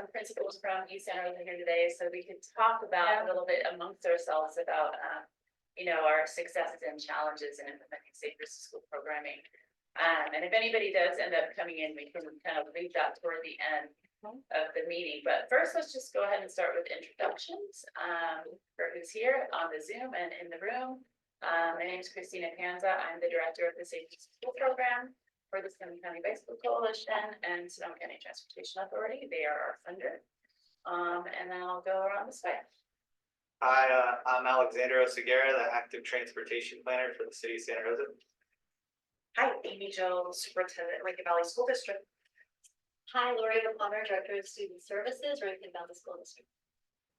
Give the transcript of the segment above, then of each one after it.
some principals from East Santa Rosa here today, so we could talk about a little bit amongst ourselves about, you know, our successes and challenges in implementing safe versus school programming. And if anybody does end up coming in, we can kind of leave that toward the end of the meeting. But first, let's just go ahead and start with introductions for who's here on the Zoom and in the room. My name is Christina Panza. I'm the director of the Safe School Program for the Sonoma County Bicycle Coalition and Sonoma County Transportation Authority. They are our funder. And then I'll go around this way. Hi, I'm Alexander Oceguera, the active transportation planner for the city of Santa Rosa. Hi, Amy Joe, Superintendent, Lincoln Valley School District. Hi, Lori O'Connor, Director of Student Services, Lincoln Valley School District.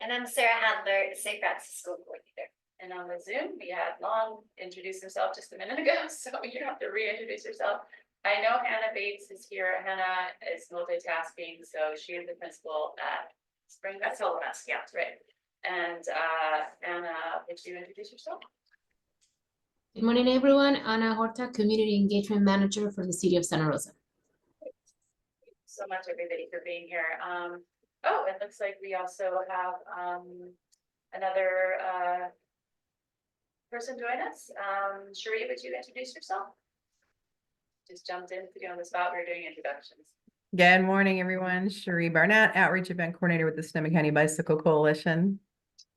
And I'm Sarah Hadler, Safe Routes School Coordinator. And on the Zoom, we had Lon introduce himself just a minute ago, so you don't have to reintroduce yourself. I know Hannah Bates is here. Hannah is multitasking, so she is the principal at Spring. That's all of us, yeah. Right. And Anna, would you introduce yourself? Good morning, everyone. Ana Horta, Community Engagement Manager for the City of Santa Rosa. Thank you so much, everybody, for being here. Oh, it looks like we also have another person join us. Cherie, would you introduce yourself? Just jumped in to go on the spot. We're doing introductions. Good morning, everyone. Cherie Barnett, Outreach Event Coordinator with the Sonoma County Bicycle Coalition.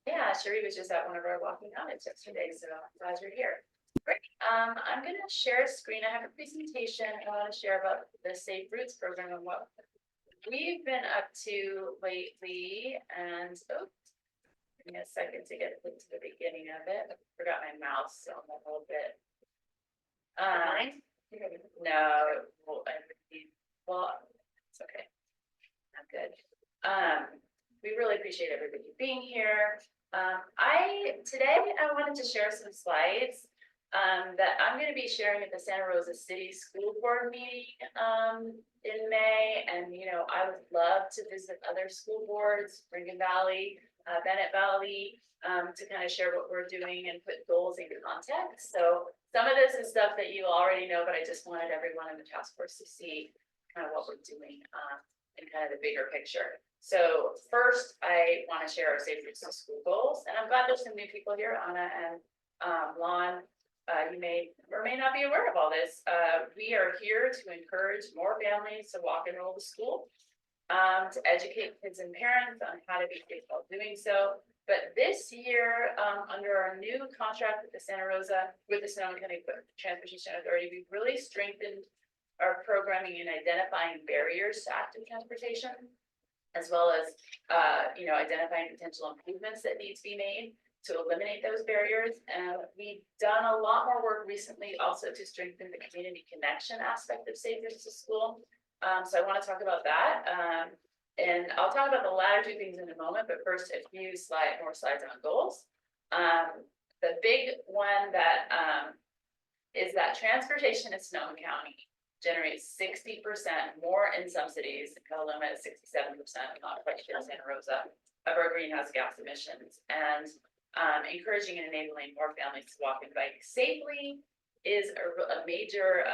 Yeah, Cherie was just at one of our walking audits yesterday, so I'm glad you're here. Great. I'm going to share a screen. I have a presentation I want to share about the Safe Routes program and what we've been up to lately. And give me a second to get to the beginning of it. I forgot my mouse, so I'm a little bit. No, well, it's okay. I'm good. We really appreciate everybody being here. Today I wanted to share some slides that I'm going to be sharing at the Santa Rosa City School Board meeting in May. And you know, I would love to visit other school boards, Greenway Valley, Bennett Valley, to kind of share what we're doing and put goals in context. So some of this is stuff that you already know, but I just wanted everyone in the task force to see kind of what we're doing in kind of the bigger picture. So first, I want to share our Safe Routes to School goals, and I'm glad there's some new people here, Anna and Lon. You may or may not be aware of all this. We are here to encourage more families to walk and roll to school, to educate kids and parents on how to be safe while doing so. But this year, under our new contract with the Sonoma County Transportation Authority, we've really strengthened our programming in identifying barriers to active transportation, as well as you know, identifying potential improvements that need to be made to eliminate those barriers. And we've done a lot more work recently also to strengthen the community connection aspect of Safe Routes to School. So I want to talk about that. And I'll talk about the latter two things in a moment, but first a few more slides on goals. The big one that is that transportation in Sonoma County generates 60% more in some cities, Petaluma is 67%, not quite sure Santa Rosa, of our greenhouse gas emissions. And encouraging and enabling more families to walk and bike safely is a major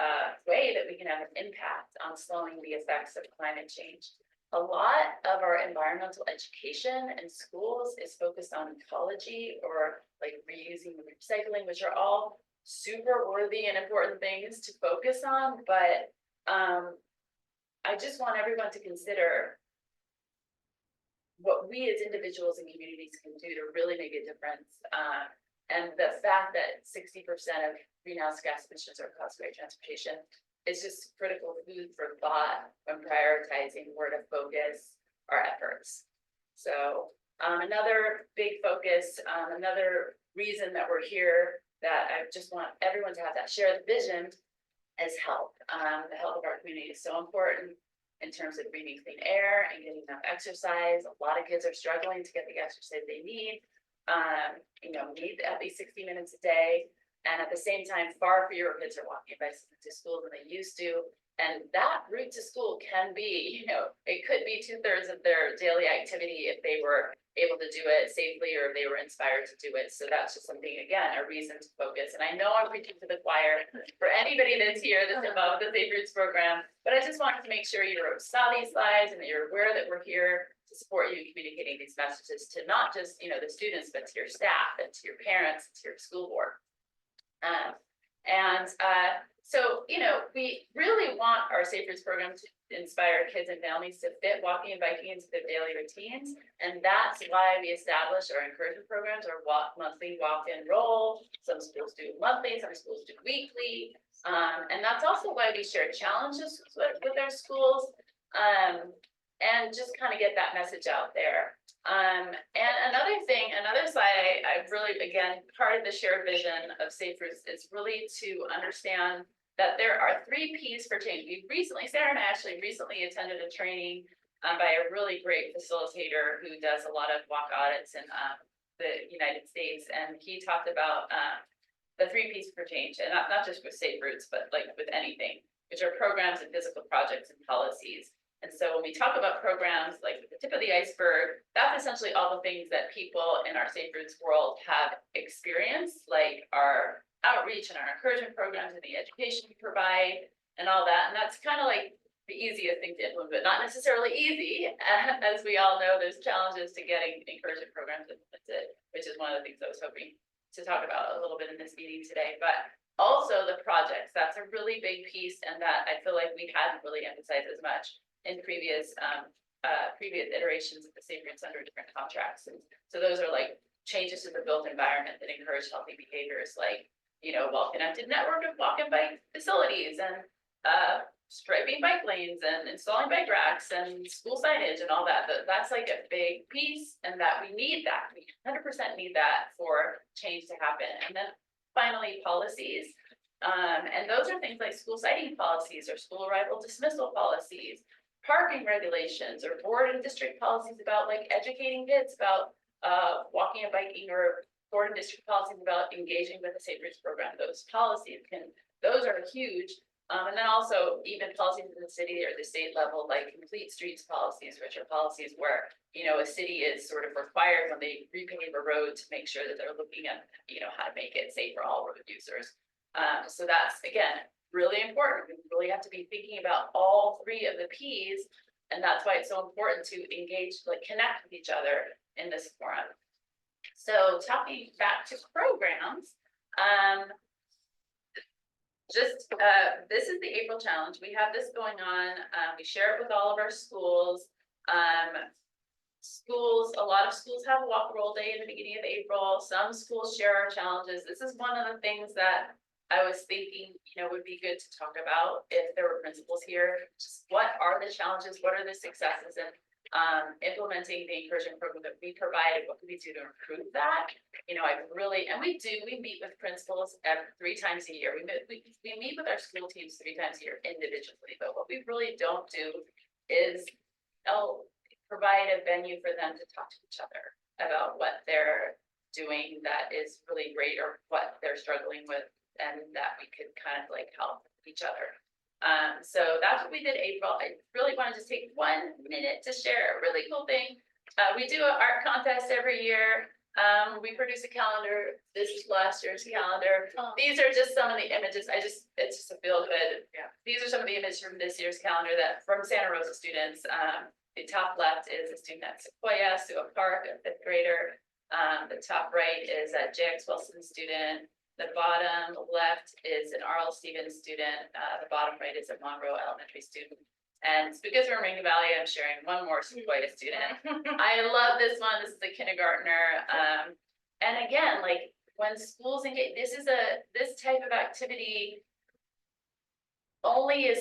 way that we can have an impact on slowing the effects of climate change. A lot of our environmental education in schools is focused on ecology or like reusing and recycling, which are all super worthy and important things to focus on. But I just want everyone to consider what we as individuals and communities can do to really make a difference. And the fact that 60% of greenhouse gas emissions are caused by transportation is just critical food for thought when prioritizing where to focus our efforts. So another big focus, another reason that we're here, that I just want everyone to have that shared vision, is health. The health of our community is so important in terms of breathing clean air and getting enough exercise. A lot of kids are struggling to get the exercise they need. You know, need at least 60 minutes a day. And at the same time, far fewer kids are walking bicycles to school than they used to. And that route to school can be, it could be 2/3 of their daily activity if they were able to do it safely or if they were inspired to do it. So that's just something, again, a reason to focus. And I know I'm preaching to the choir for anybody that's here that's involved with the Safe Routes program, but I just wanted to make sure you saw these slides and that you're aware that we're here to support you in communicating these messages to not just, the students, but to your staff and to your parents, to your school board. So, we really want our Safe Routes program to inspire kids and families to fit walking and biking into their daily routines. And that's why we established our encouragement programs, our monthly walk and roll. Some schools do monthly, some schools do weekly. And that's also why we share challenges with our schools. And just kind of get that message out there. And another slide, I really, again, part of the shared vision of Safe Routes is really to understand that there are 3 Ps for change. Sarah and I actually recently attended a training by a really great facilitator who does a lot of walk audits in the United States. And he talked about the 3 Ps for change, and not just with Safe Routes, but like with anything, which are programs and physical projects and policies. And so when we talk about programs, like the tip of the iceberg, that's essentially all the things that people in our Safe Routes world have experienced, like our outreach and our encouragement programs and the education we provide and all that. And that's kind of like the easiest thing to implement, but not necessarily easy. As we all know, there's challenges to getting encouragement programs implemented, which is one of the things I was hoping to talk about a little bit in this meeting today. But also the projects, that's a really big piece, and that I feel like we hadn't really emphasized as much in previous iterations of the Safe Routes under different contracts. And so those are like changes to the built environment that encourage healthy behaviors, like well-connected network of walk and bike facilities, and striping bike lanes, and installing bike racks, and school signage, and all that. That's like a big piece, and that we need that. We 100% need that for change to happen. And then finally, policies. And those are things like school siting policies or school arrival dismissal policies, parking regulations, or board and district policies about like educating kids about walking and biking, or board and district policies about engaging with the Safe Routes program. Those policies those are huge. And then also even policies in the city or the state level, like complete streets policies, which are policies where, a city is sort of required when they repave a road to make sure that they're looking at, how to make it safe for all road users. So that's, again, really important. We really have to be thinking about all 3 of the Ps. And that's why it's so important to engage, like connect with each other in this forum. So talking back to programs, this is the April challenge. We have this going on. We share it with all of our schools. A lot of schools have a walk roll day in the beginning of April. Some schools share our challenges. This is one of the things that I was thinking, would be good to talk about if there were principals here. Just what are the challenges? What are the successes? And implementing the encouragement program that we provided, what can we do to improve that? We meet with principals 3 times a year. We meet with our school teams 3 times a year individually, but what we really don't do is provide a venue for them to talk to each other about what they're doing that is really great, or what they're struggling with, and that we could kind of like help each other. So that's what we did April. I really want to just take 1 minute to share a really cool thing. We do an art contest every year. We produce a calendar. This is last year's calendar. These are just some of the images. It's just a feel good. Yeah. These are some of the images from this year's calendar from Santa Rosa students. The top left is a student at Sequoia, Park, a 5th grader. The top right is a JX Wilson student. The bottom left is an R.L. Stevens student. The bottom right is a Monroe Elementary student. And because we're in Ringa Valley, I'm sharing one more Sequoia student. I love this one. This is a kindergartner. And again, like when schools engage, this type of activity only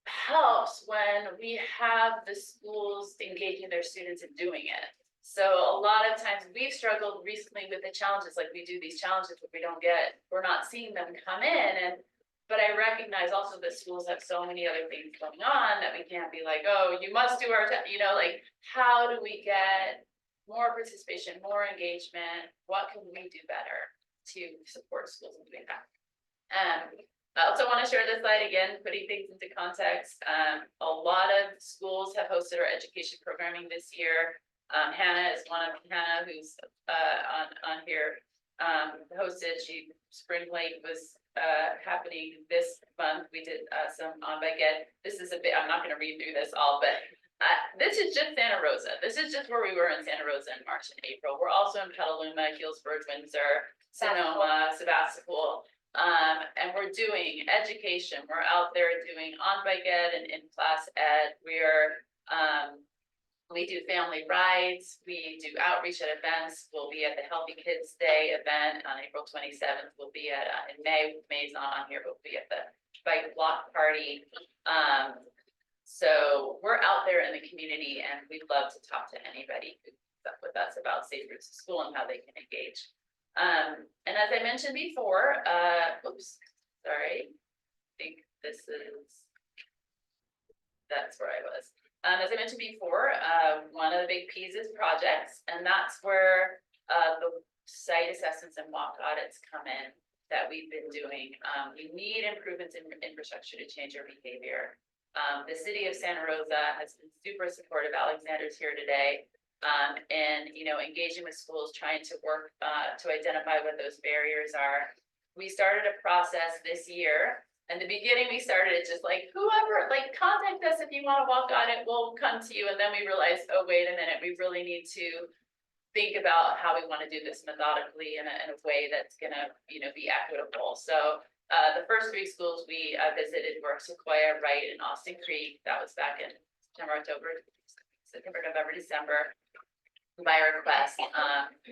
helps when we have the schools engaging their students in doing it. So a lot of times we've struggled recently with the challenges, like we do these challenges, but we're not seeing them come in. But I recognize also that schools have so many other things going on that we can't be like, oh, you must do like how do we get more participation, more engagement? What can we do better to support schools in doing that? I also want to share this slide again, putting things into context. A lot of schools have hosted our education programming this year. Hannah, who's on here, hosted. Spring Lake was happening this month. We did some on bike ed. This is a bit, I'm not going to read through this all, but this is just Santa Rosa. This is just where we were in Santa Rosa in March and April. We're also in Petaluma, Healdsburg, Windsor, Sonoma, Sebastopol. And we're doing education. We're out there doing on bike ed and in class ed. We do family rides. We do outreach at events. We'll be at the Healthy Kids Day event on April 27th. We'll be at in May's not on here, but we'll be at the bike block party. So we're out there in the community, and we'd love to talk to anybody who's up with us about safe routes to school and how they can engage. And as I mentioned before, oops, sorry, I think that's where I was. As I mentioned before, one of the big P's is projects, and that's where the site assessments and walk audits come in that we've been doing. We need improvements in infrastructure to change our behavior. The city of Santa Rosa has been super supportive. Alexander's here today. And, engaging with schools, trying to work to identify what those barriers are. We started a process this year. In the beginning, we started it just like, whoever, contact us if you want to walk on it, we'll come to you. And then we realized, oh, wait a minute, we really need to think about how we want to do this methodically in a way that's going to, be equitable. So the first 3 schools we visited were Sequoia, Wright, and Austin Creek. That was back in September, November, December. By request.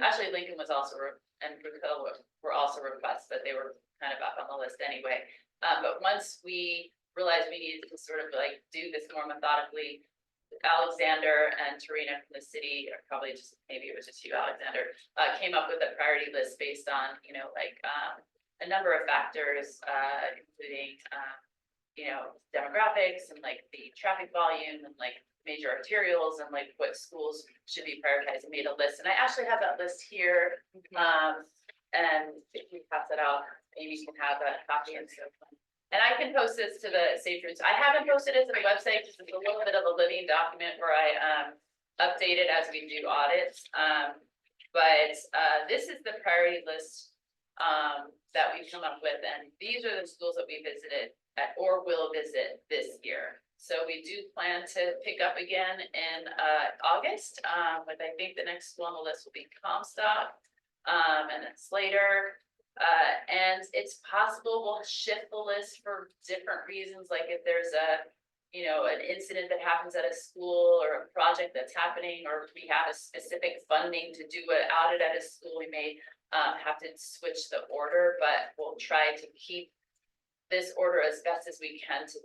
Actually, Lincoln was also, and Brickell were also requests, but they were kind of up on the list anyway. But once we realized we needed to sort of do this more methodically, Alexander and Tarina from the city, or probably maybe it was just you, Alexander, came up with a priority list based on, a number of factors, including, demographics and the traffic volume and major arterials and what schools should be prioritized, and made a list. And I actually have that list here. And if we pass it out, maybe you can have a copy and so on. And I can post this to the Safe Routes. I haven't posted it to the website because it's a little bit of a living document where I update it as we do audits. But this is the priority list that we've come up with, and these are the schools that we visited or will visit this year. So we do plan to pick up again in August, but I think the next school on the list will be Comstock, and then Slater. And it's possible we'll shift the list for different reasons, like if there's an incident that happens at a school or a project that's happening, or we have a specific funding to do an audit at a school, we may have to switch the order, but we'll try to keep this order as best as we can to,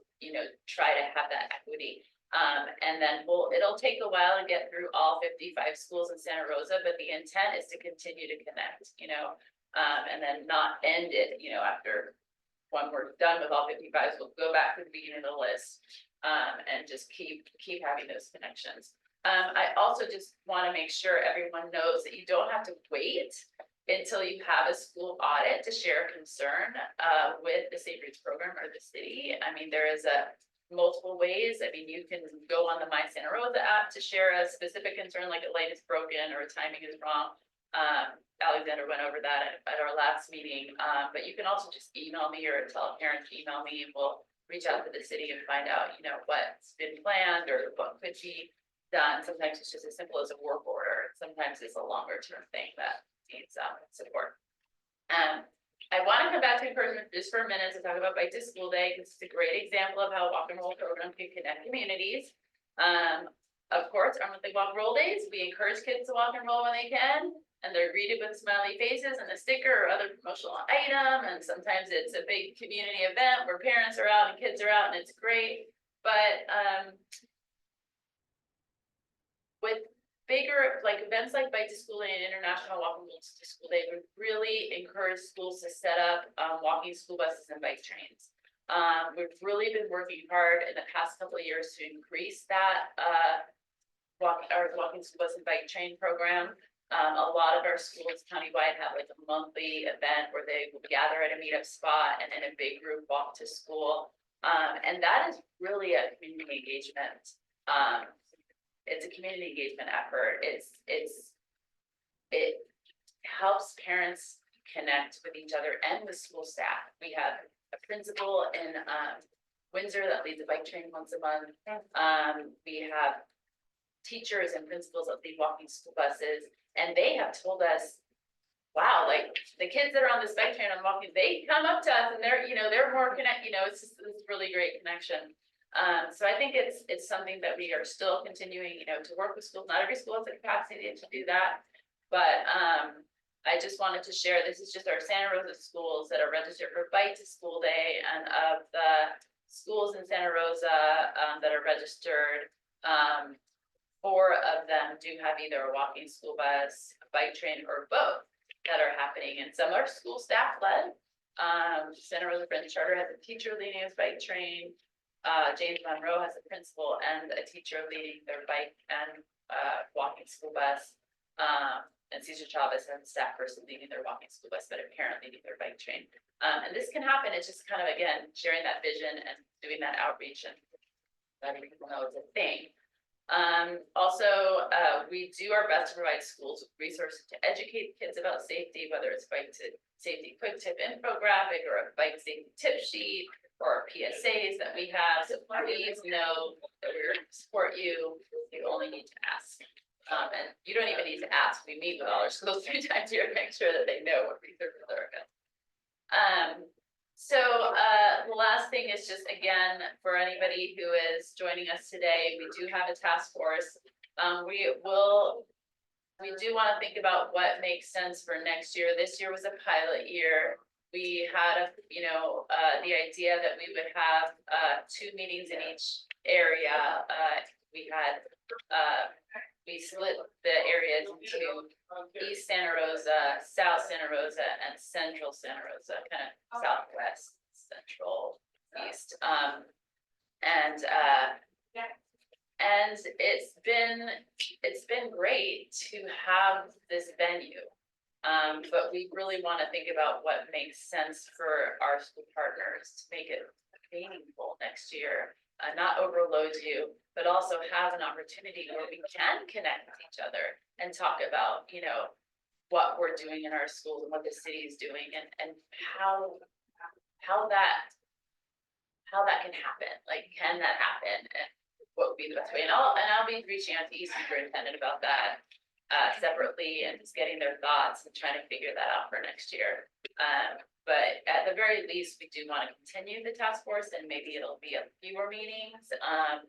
try to have that equity. And then it'll take a while to get through all 55 schools in Santa Rosa, but the intent is to continue to connect, and then not end it, after when we're done with all 55s, we'll go back to the beginning of the list, and just keep having those connections. I also just want to make sure everyone knows that you don't have to wait until you have a school audit to share concern with the Safe Routes program or the city. I mean, there is multiple ways. I mean, you can go on the My Santa Rosa app to share a specific concern, like a light is broken or a timing is wrong. Alexander went over that at our last meeting, but you can also just email me or tell parents to email me, and we'll reach out to the city and find out, what's been planned or what could be done. Sometimes it's just as simple as a work order. Sometimes it's a longer term thing that needs support. I want to come back to encouragement just for a minute to talk about Bike to School Day, because it's a great example of how a walk and roll program can connect communities. Of course, our monthly walk and roll days, we encourage kids to walk and roll when they can, and they're greeted with smiley faces and a sticker or other promotional item. And sometimes it's a big community event where parents are out and kids are out, and it's great. But with bigger events like Bike to School Day and International Walk and Roll to School Day, we really encourage schools to set up walking school buses and bike trains. We've really been working hard in the past couple of years to increase that walking school bus and bike train program. A lot of our schools countywide have like a monthly event where they will gather at a meetup spot and in a big group walk to school. And that is really a community engagement. It's a community engagement effort. It helps parents connect with each other and with school staff. We have a principal in Windsor that leads a bike train once a month. We have teachers and principals that lead walking school buses, and they have told us, wow, like the kids that are on this bike train on walking, they come up to us and they're more it's just this really great connection. So I think it's something that we are still continuing, to work with schools. Not every school has the capacity to do that, but I just wanted to share, this is just our Santa Rosa schools that are registered for Bike to School Day, and of the schools in Santa Rosa that are registered, 4 of them do have either a walking school bus, a bike train, or both that are happening, and some are school staff led. Santa Rosa Friends Charter has a teacher leading his bike train. James Monroe has a principal and a teacher leading their bike and walking school bus. And Cesar Chavez has a staff person leading their walking school bus, but a parent leading their bike train. And this can happen. It's just kind of, again, sharing that vision and doing that outreach and letting people know it's a thing. Also, we do our best to provide schools with resources to educate kids about safety, whether it's bike to safety quick tip infographic or a bike safety tip sheet or PSAs that we have. So please know that we're here to support you. You only need to ask. And you don't even need to ask. We meet with all our schools 3 times a year to make sure that they know what resources are available. So the last thing is just, again, for anybody who is joining us today, we do have a task force. We do want to think about what makes sense for next year. This year was a pilot year. We had the idea that we would have 2 meetings in each area. We split the areas into East Santa Rosa, South Santa Rosa, and Central Santa Rosa, kind of Southwest, Central, East. And it's been great to have this venue. But we really want to think about what makes sense for our school partners to make it meaningful next year. Not overload you, but also have an opportunity where we can connect with each other and talk about, what we're doing in our schools and what the city is doing and how that can happen. Like, can that happen? And what would be the best way? And I'll be reaching out to each superintendent about that separately and just getting their thoughts and trying to figure that out for next year. But at the very least, we do want to continue the task force, and maybe it'll be a fewer meetings, a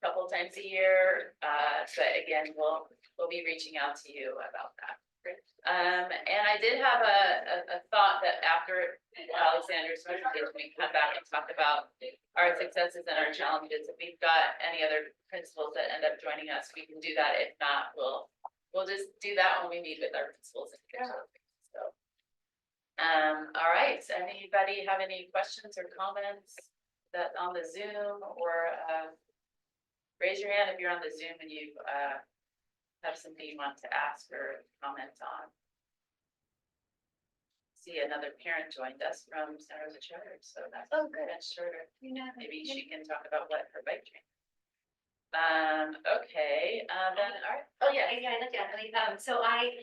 couple times a year. But again, we'll be reaching out to you about that. And I did have a thought that after Alexander's presentation, we come back and talk about our successes and our challenges. If we've got any other principals that end up joining us, we can do that. If not, we'll just do that when we meet with our principals. So. All right, so anybody have any questions or comments that on the Zoom, or raise your hand if you're on the Zoom and you have something you want to ask or comment on. See, another parent joined us from Santa Rosa Charter, so that's good. That's shorter. Maybe she can talk about what her bike train. Okay, then, all right. Oh, yeah. So I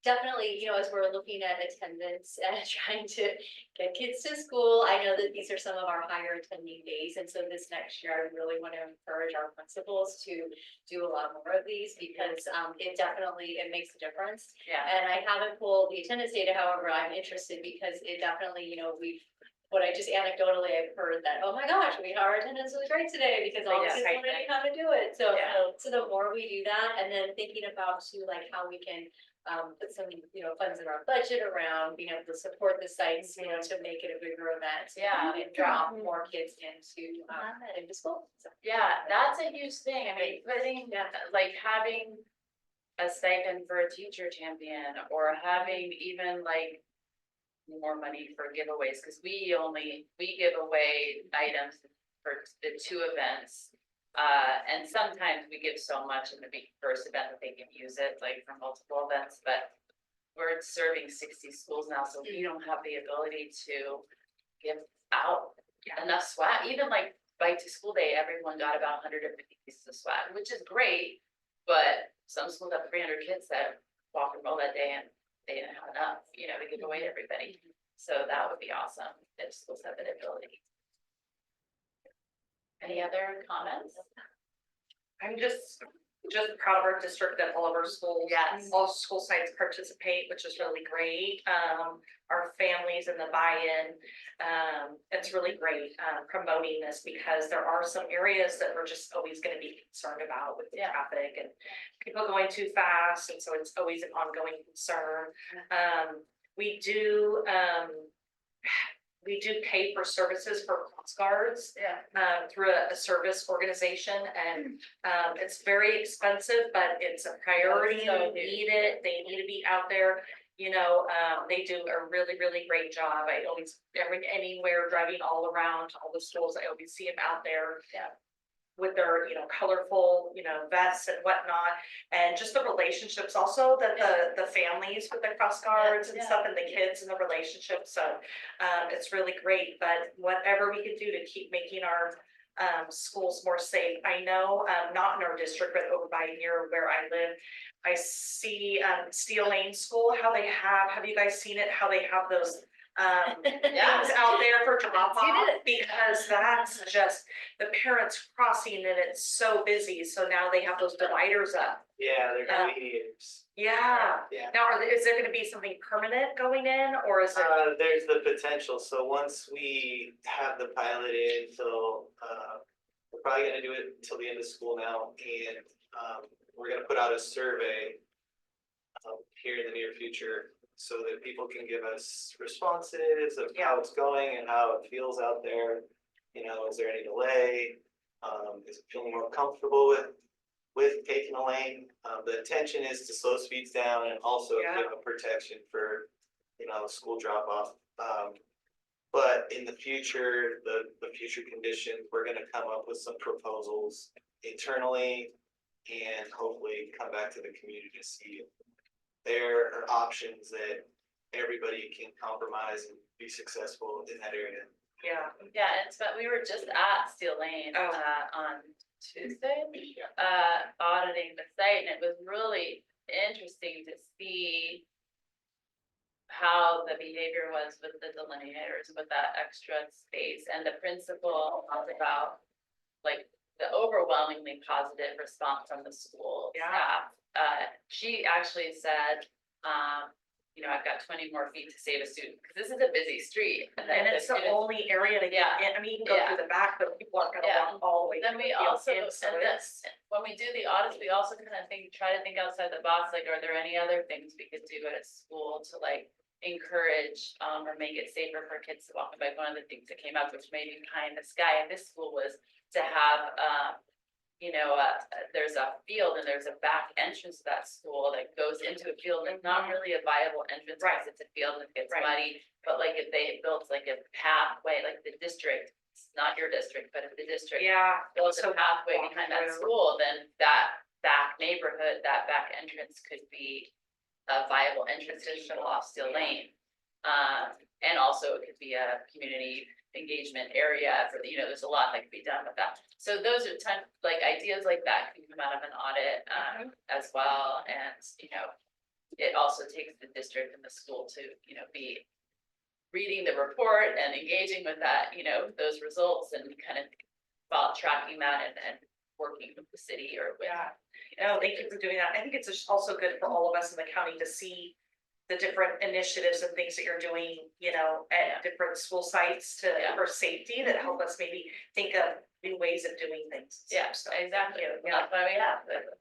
definitely, as we're looking at attendance and trying to get kids to school, I know that these are some of our higher attending days. And so this next year, I really want to encourage our principals to do a lot more of these, because it makes a difference. Yeah. And I haven't pulled the attendance data, however, I'm interested because it definitely, anecdotally, I've heard that, oh my gosh, our attendance was great today because all the kids wanted to come and do it. So, so the more we do that, and then thinking about too, like how we can put some, funds in our budget around being able to support the sites, to make it a bigger event. Yeah. And draw more kids into school. So. Yeah, that's a huge thing. I mean, having a stipend for a teacher champion, or having even more money for giveaways, because we give away items for the 2 events, And sometimes we give so much in the first event that they can use it, like for multiple events, but we're serving 60 schools now, so we don't have the ability to give out enough swag. Even like Bike to School Day, everyone got about 150 pieces of swag, which is great, but some schools have 300 kids that walk and roll that day and they didn't have enough, you know, to give away to everybody. So that would be awesome if schools have that ability. Any other comments? I'm just proud of our district that all of our schools. Yes. All school sites participate, which is really great. Our families and the buy-in, it's really great, promoting this because there are some areas that we're just always gonna be concerned about with the traffic and people going too fast, and so it's always an ongoing concern. We do pay for services for cross guards through a service organization, and it's very expensive, but it's a priority. So They need it. They need to be out there. You know, they do a really, really great job. I always, anywhere driving all around all the schools, I always see them out there. With their, colorful, vests and whatnot, and just the relationships also that the families with their cross guards and stuff, and the kids and the relationships. So it's really great, but whatever we could do to keep making our schools more safe. I know, not in our district, but over by here where I live, I see Steele Lane School, how they have you guys seen it? How they have those things out there for drop off, because that's just the parents crossing and it's so busy. So now they have those dividers up. Yeah, they're mediators. Yeah. Yeah. Now, is there gonna be something permanent going in, or is it? There's the potential. So once we have the pilot in till, we're probably gonna do it until the end of school now, and we're gonna put out a survey here in the near future, so that people can give us responses of how it's going and how it feels out there. Is there any delay? Is it feeling more comfortable with taking a lane? The intention is to slow speeds down and also give a protection for, school drop off. But in the future, the future conditions, we're gonna come up with some proposals internally and hopefully come back to the community to see if there are options that everybody can compromise and be successful in that area. Yeah. But we were just at Steele Lane on Tuesday, auditing the site, and it was really interesting to see how the behavior was with the delineators, with that extra space, and the principal talked about like the overwhelmingly positive response from the school staff. She actually said, I've got 20 more feet to save a student, because this is a busy street. And it's the only area to get in. I mean, you can go through the back, but people aren't gonna walk all the way. Then we also, when we do the audits, we also kind of try to think outside the box, like, are there any other things we could do at a school to like encourage or make it safer for kids to walk? Like, one of the things that came up, which made me pie in the sky at this school, was to have there's a field and there's a back entrance to that school that goes into a field that's not really a viable entrance, because it's a field and it gets muddy. But like, if they built like a pathway, like the district, it's not your district, but if the district builds a pathway behind that school, then that back neighborhood, that back entrance could be a viable entrance to shuttle off Steele Lane. And also it could be a community engagement area for there's a lot that can be done with that. So those are like ideas like that can come out of an audit as well. And it also takes the district and the school to be reading the report and engaging with that, those results, and kind of tracking that and working with the city or with. Thank you for doing that. I think it's also good for all of us in the county to see the different initiatives and things that you're doing, at different school sites for safety, that help us maybe think of new ways of doing things. Yeah, So, exactly. That's why we have it.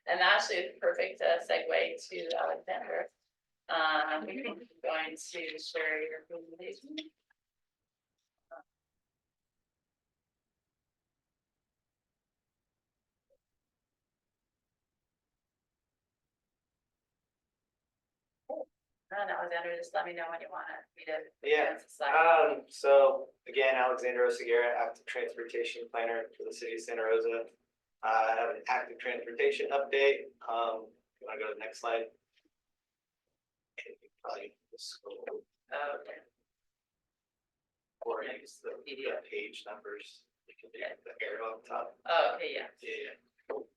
And actually, it's perfect segue to Alexander. I'm going to share your presentation. I don't know, Alexander, just let me know when you want me to. Yeah, advance the slide. So again, Alexander Oceguera, active transportation planner for the city of Santa Rosa. I have an active transportation update. You wanna go to the next slide? Probably scroll Oh, okay. or use the page numbers. You can do the arrow on top. Oh, okay, yeah. Yeah.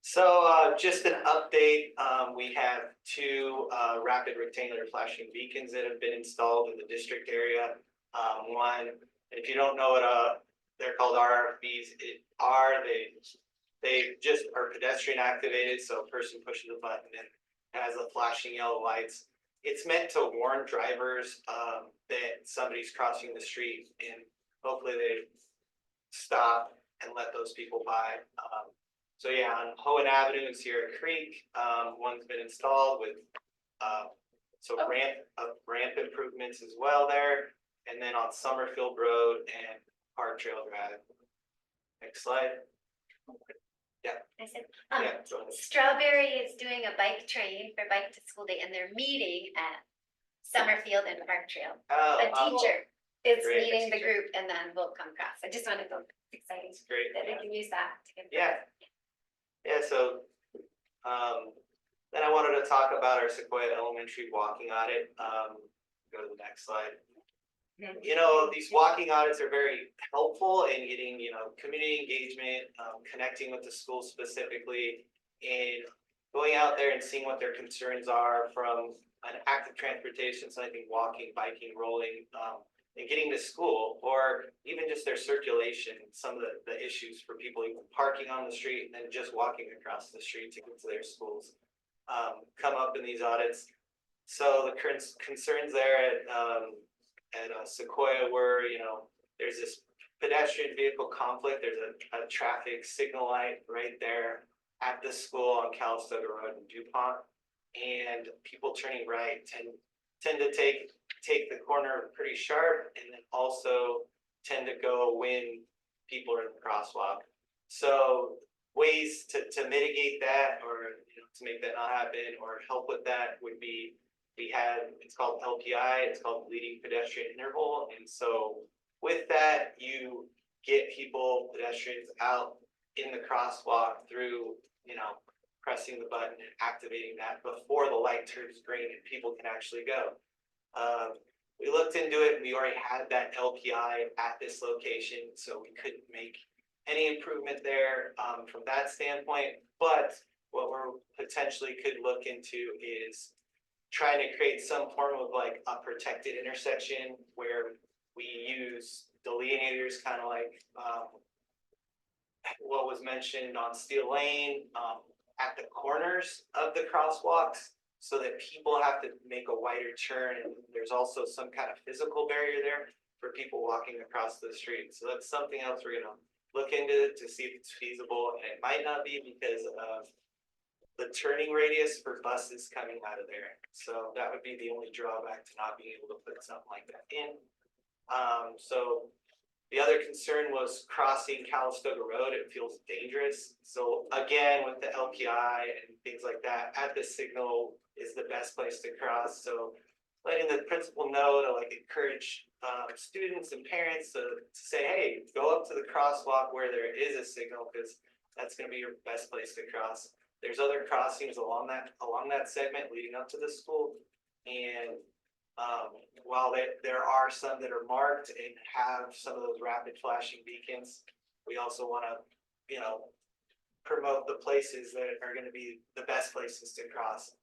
So just an update, we have two rapid rectangular flashing beacons that have been installed in the district area. One, if you don't know what they're called RRFBs, they just are pedestrian activated, so a person pushes a button and has a flashing yellow lights. It's meant to warn drivers that somebody's crossing the street, and hopefully they stop and let those people by. So yeah, on Hohen Avenue and Sierra Creek, one's been installed with ramp improvements as well there, and then on Summerfield Road and Park Trail Drive. Next slide. I said, Yeah, go ahead. Strawberry is doing a bike train for Bike to School Day, and they're meeting at Summerfield and Park Trail. A teacher is Great. meeting the group, and then we'll come across. I just wanted to, exciting It's great. that we can use that to get. Yeah. Yeah, so, then I wanted to talk about our Sequoia Elementary walking audit. Go to the next slide. You know, these walking audits are very helpful in getting, community engagement, connecting with the school specifically, and going out there and seeing what their concerns are from an active transportation, so I think walking, biking, rolling, and getting to school, or even just their circulation, some of the issues for people even parking on the street and then just walking across the street to get to their schools, come up in these audits. So the concerns there at Sequoia were, there's this pedestrian vehicle conflict. There's a traffic signal light right there at the school on Calistoga Road in DuPont, and people turning right tend to take the corner pretty sharp, and then also tend to go when people are in the crosswalk. So ways to mitigate that, or to make that not happen, or help with that would be, it's called LPI, it's called leading pedestrian interval. And so with that, you get pedestrians out in the crosswalk through, pressing the button and activating that before the light turns green and people can actually go. We looked into it, and we already had that LPI at this location, so we couldn't make any improvement there from that standpoint. But what we're potentially could look into is trying to create some form of like a protected intersection where we use delineators, kind of like what was mentioned on Steele Lane, at the corners of the crosswalks, so that people have to make a wider turn, and there's also some kind of physical barrier there for people walking across the street. So that's something else we're gonna look into to see if it's feasible, and it might not be because of the turning radius for buses coming out of there. So that would be the only drawback to not being able to put something like that in. So the other concern was crossing Calistoga Road. It feels dangerous. So again, with the LPI and things like that, at the signal is the best place to cross. So letting the principal know to like encourage students and parents to say, hey, go up to the crosswalk where there is a signal, because that's going to be your best place to cross. There's other crossings along that segment leading up to the school, and while there are some that are marked and have some of those rapid flashing beacons, we also want to, promote the places that are going to be the best places to cross.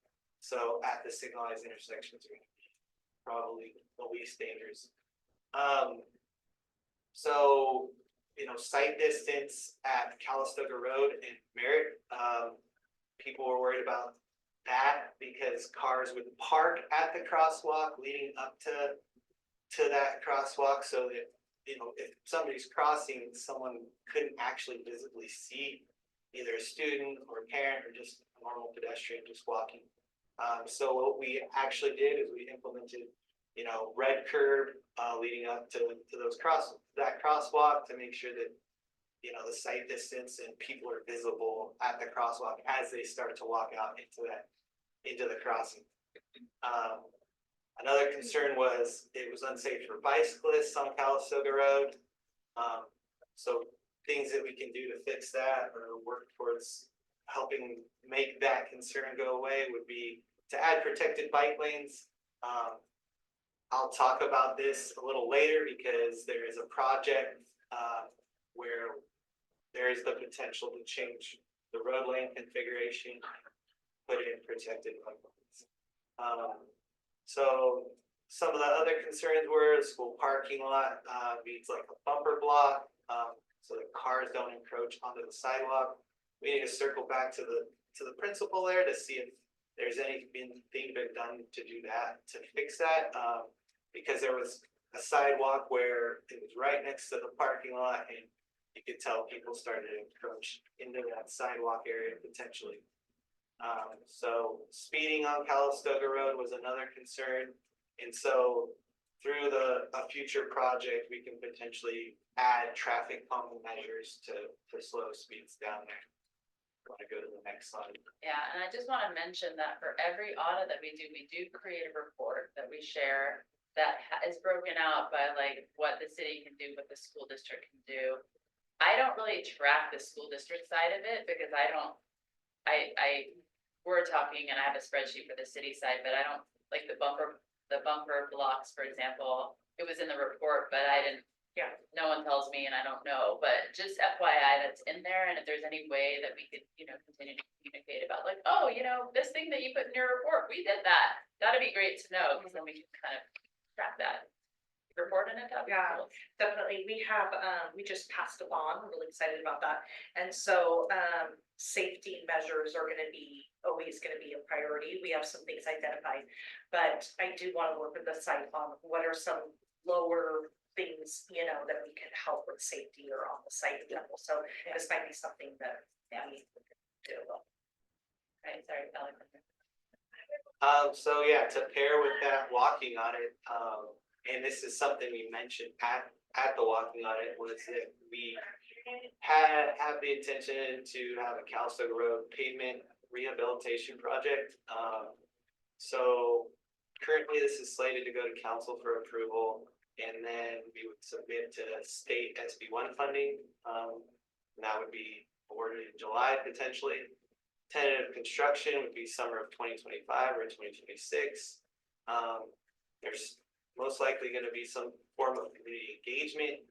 So at the signalized intersections are going to be probably the least dangerous. So, sight distance at Calistoga Road and Merritt, people were worried about that because cars would park at the crosswalk leading up to that crosswalk, so that if somebody's crossing, someone couldn't actually visibly see either a student or a parent or just a normal pedestrian just walking. So what we actually did is we implemented red curb leading up to that crosswalk to make sure that the sight distance and people are visible at the crosswalk as they start to walk out into the crossing. Another concern was it was unsafe for bicyclists on Calistoga Road. So things that we can do to fix that or work towards helping make that concern go away would be to add protected bike lanes. I'll talk about this a little later because there is a project where there is the potential to change the road lane configuration, put in protected bike lanes. So some of the other concerns were the school parking lot needs like a bumper block, so that cars don't encroach onto the sidewalk. We need to circle back to the principal there to see if there's anything been done to do that, to fix that. Because there was a sidewalk where it was right next to the parking lot and you could tell people started to encroach into that sidewalk area potentially. So speeding on Calistoga Road was another concern. And so through a future project, we can potentially add traffic calming measures to slow speeds down there. Want to go to the next slide? Yeah, and I just want to mention that for every audit that we do create a report that we share that is broken out by like what the city can do, what the school district can do. I don't really track the school district side of it because we're talking and I have a spreadsheet for the city side, but I don't like the bumper blocks, for example. It was in the report, but I didn't. Yeah. No one tells me and I don't know, but just FYI that's in there. And if there's any way that we could, continue to communicate about like, oh, this thing that you put in your report, we did that. That'd be great to know because then we can kind of track that. Report in it. Yeah, definitely. We have, we just passed a bond. I'm really excited about that. And so, safety measures are always gonna be a priority. We have some things identified. But I do want to work with the site on what are some lower things, that we can help with safety or on the site level. So this might be something that we do. Right, sorry, Alex. So yeah, to pair with that walking audit, and this is something we mentioned at the walking audit, was that we have the intention to have a Calistoga Road pavement rehabilitation project. So currently this is slated to go to council for approval, and then we would submit to state SB1 funding. And that would be awarded in July potentially. Tentative construction would be summer of 2025 or 2026. There's most likely going to be some form of community engagement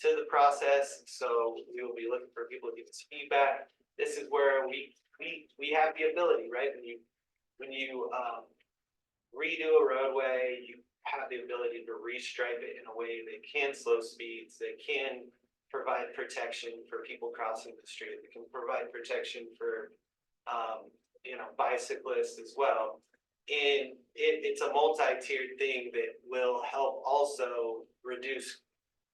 to the process. So we will be looking for people to give us feedback. This is where we have the ability, right? When you redo a roadway, you have the ability to restripe it in a way that can slow speeds, that can provide protection for people crossing the street, that can provide protection for bicyclists as well. And it's a multi-tiered thing that will help also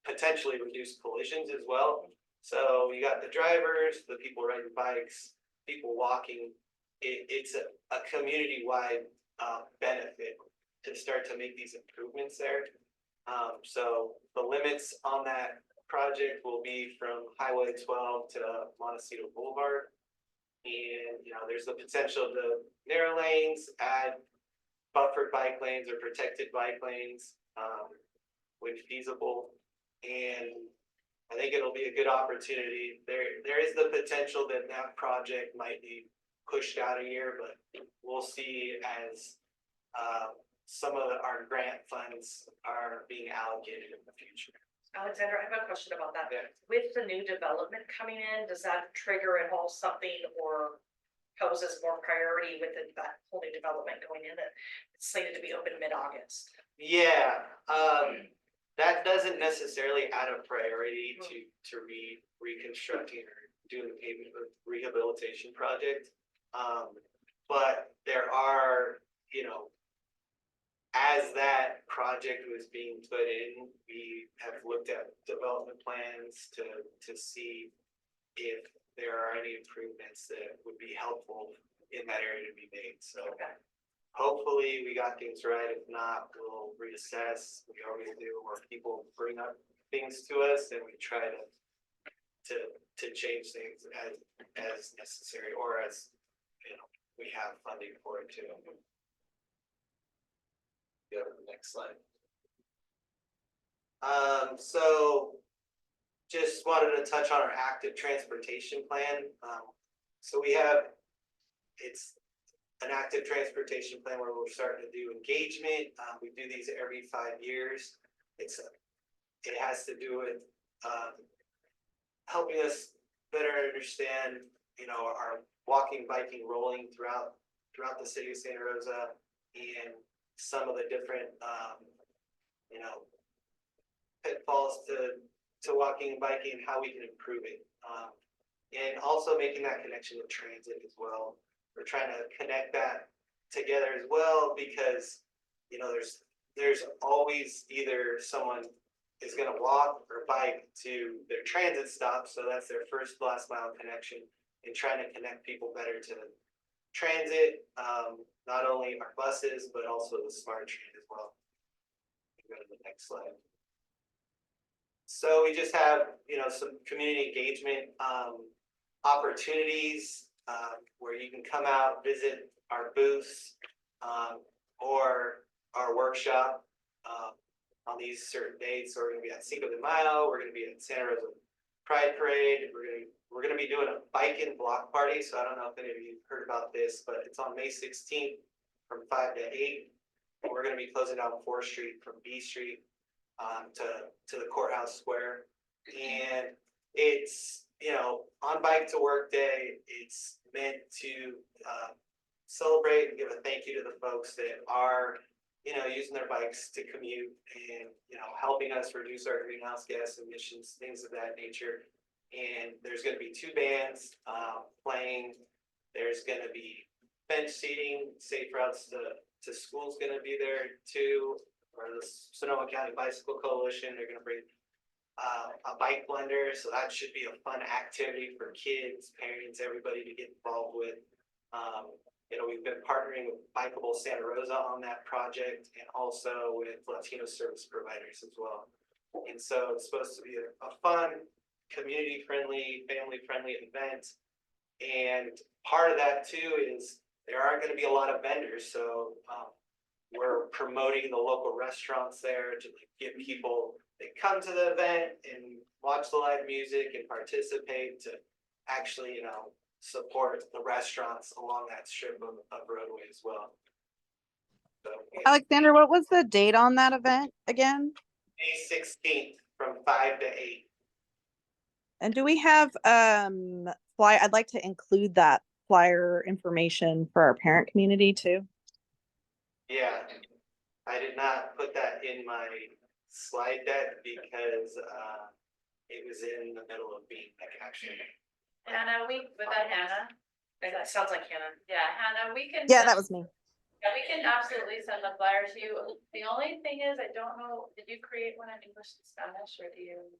potentially reduce collisions as well. So you got the drivers, the people riding bikes, people walking. It's a community-wide benefit to start to make these improvements there. So the limits on that project will be from Highway 12 to Montecito Boulevard. And, there's the potential to narrow lanes, add buffered bike lanes or protected bike lanes when feasible. And I think it'll be a good opportunity. There is the potential that project might be pushed out a year, but we'll see as some of our grant funds are being allocated in the future. Alexander, I have a question about that. Yeah. With the new development coming in, does that trigger at all something or poses more priority with that whole new development going in that it's slated to be open mid-August? Yeah, that doesn't necessarily add a priority to reconstructing or doing the pavement rehabilitation project. But there are, as that project was being put in, we have looked at development plans to see if there are any improvements that would be helpful in that area to be made. So hopefully we got things right. If not, we'll reassess. We always do, or people bring up things to us and we try to change things as necessary, or as we have funding for it too. Go to the next slide. So just wanted to touch on our active transportation plan. So we have, it's an active transportation plan where we're starting to do engagement. We do these every 5 years. It has to do with helping us better understand, our walking, biking, rolling throughout the city of Santa Rosa, and some of the different, pitfalls to walking and biking, how we can improve it. And also making that connection with transit as well. We're trying to connect that together as well, because, there's always either someone is gonna walk or bike to their transit stop, so that's their first last mile connection, and trying to connect people better to transit, not only our buses, but also the smart train as well. Go to the next slide. So we just have, some community engagement opportunities where you can come out, visit our booths or our workshop on these certain dates. So we're gonna be at Cinco de Mayo, we're gonna be at Santa Rosa Pride Parade, we're gonna be doing a bike and block party. So I don't know if any of you heard about this, but it's on May 16th from 5 to 8. And we're gonna be closing down 4th Street from B Street to the courthouse square. And it's, on bike to work day, it's meant to celebrate and give a thank you to the folks that are, using their bikes to commute and, helping us reduce our greenhouse gas emissions, things of that nature. And there's going to be 2 bands playing. There's going to be bench seating. Safe Routes to School's going to be there too, or the Sonoma County Bicycle Coalition. They're going to bring a bike blender, so that should be a fun activity for kids, parents, everybody to get involved with. We've been partnering with Bikeable Santa Rosa on that project, and also with Latino service providers as well. And so it's supposed to be a fun, community-friendly, family-friendly event. And part of that too is there aren't going to be a lot of vendors, so we're promoting the local restaurants there to give people that come to the event and watch the live music and participate to actually, support the restaurants along that strip of roadway as well. So, Alexander, what was the date on that event again? May 16th from 5 to 8. And do we have I'd like to include that flyer information for our parent community too. Yeah, I did not put that in my slide deck because it was in the middle of being actually. Hannah, was that Hannah? That sounds like Hannah. Yeah, Hannah, we can. Yeah, that was me. Yeah, we can absolutely send the flyer to you. The only thing is, I don't know, did you create one in English and Spanish, or do you?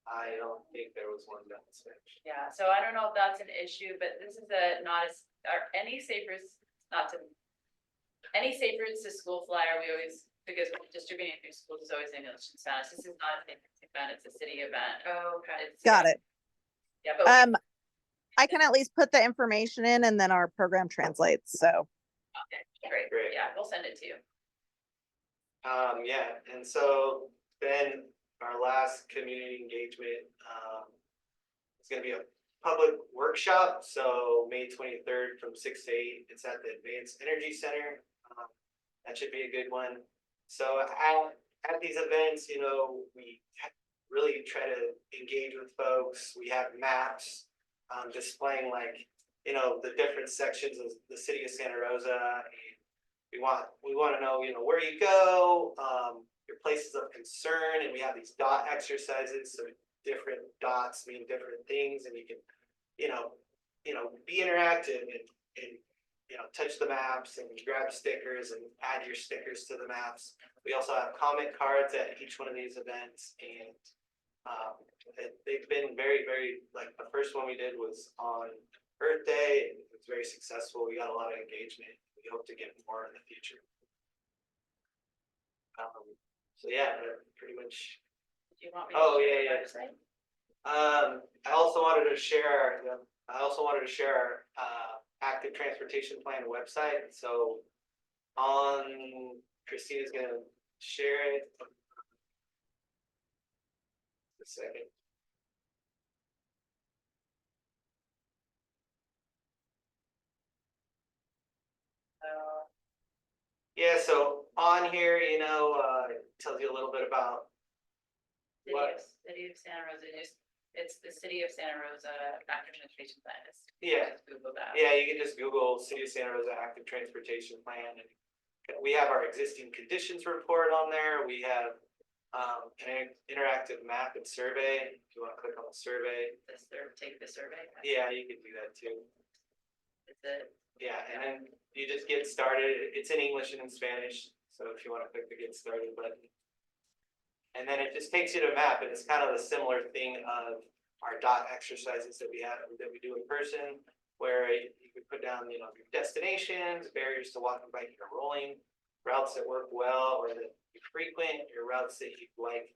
I don't think there was one done in Spanish. Yeah, so I don't know if that's an issue, but this is any safe routes to school flyer, we always, because we're distributing it through schools, is always English and Spanish. This is not an event, it's a city event. Oh, okay. Got it. Yeah, but I can at least put the information in and then our program translates, so. okay, great, Great. yeah, we'll send it to you. Yeah, and so then our last community engagement is going to be a public workshop. So May 23rd from 6 to 8, it's at the Advanced Energy Center. That should be a good one. So at these events, we really try to engage with folks. We have maps displaying the different sections of the city of Santa Rosa. And we want to know, where you go, your places of concern, and we have these dot exercises. So different dots mean different things, and you can, be interactive and touch the maps and grab stickers and add your stickers to the maps. We also have comment cards at each one of these events, and they've been very, very, the first one we did was on Earth Day. It was very successful. We got a lot of engagement. We hope to get more in the future. So yeah, pretty much. Do you want me? Oh, to share yeah, the yeah. website? I also wanted to share our active transportation plan website. So on Christina's gonna share it. A second. Yeah, so on here, you know, it tells you a little bit about what, City of Santa Rosa, it's the City of Santa Rosa active transportation plan. Yeah. Just Google that. yeah, you can just Google City of Santa Rosa Active Transportation Plan. And we have our existing conditions report on there. We have an interactive map and survey. If you want to click on the survey. Take the survey. Yeah, you can do that too. It's it. Yeah, and then you just get started. It's in English and in Spanish. So if you want to click the get started button. And then it just takes you to a map, and it's kind of a similar thing of our dot exercises that we do in person, where you could put down, you know, your destinations, barriers to walking, biking, or rolling, routes that work well or that you frequent, your routes that you'd like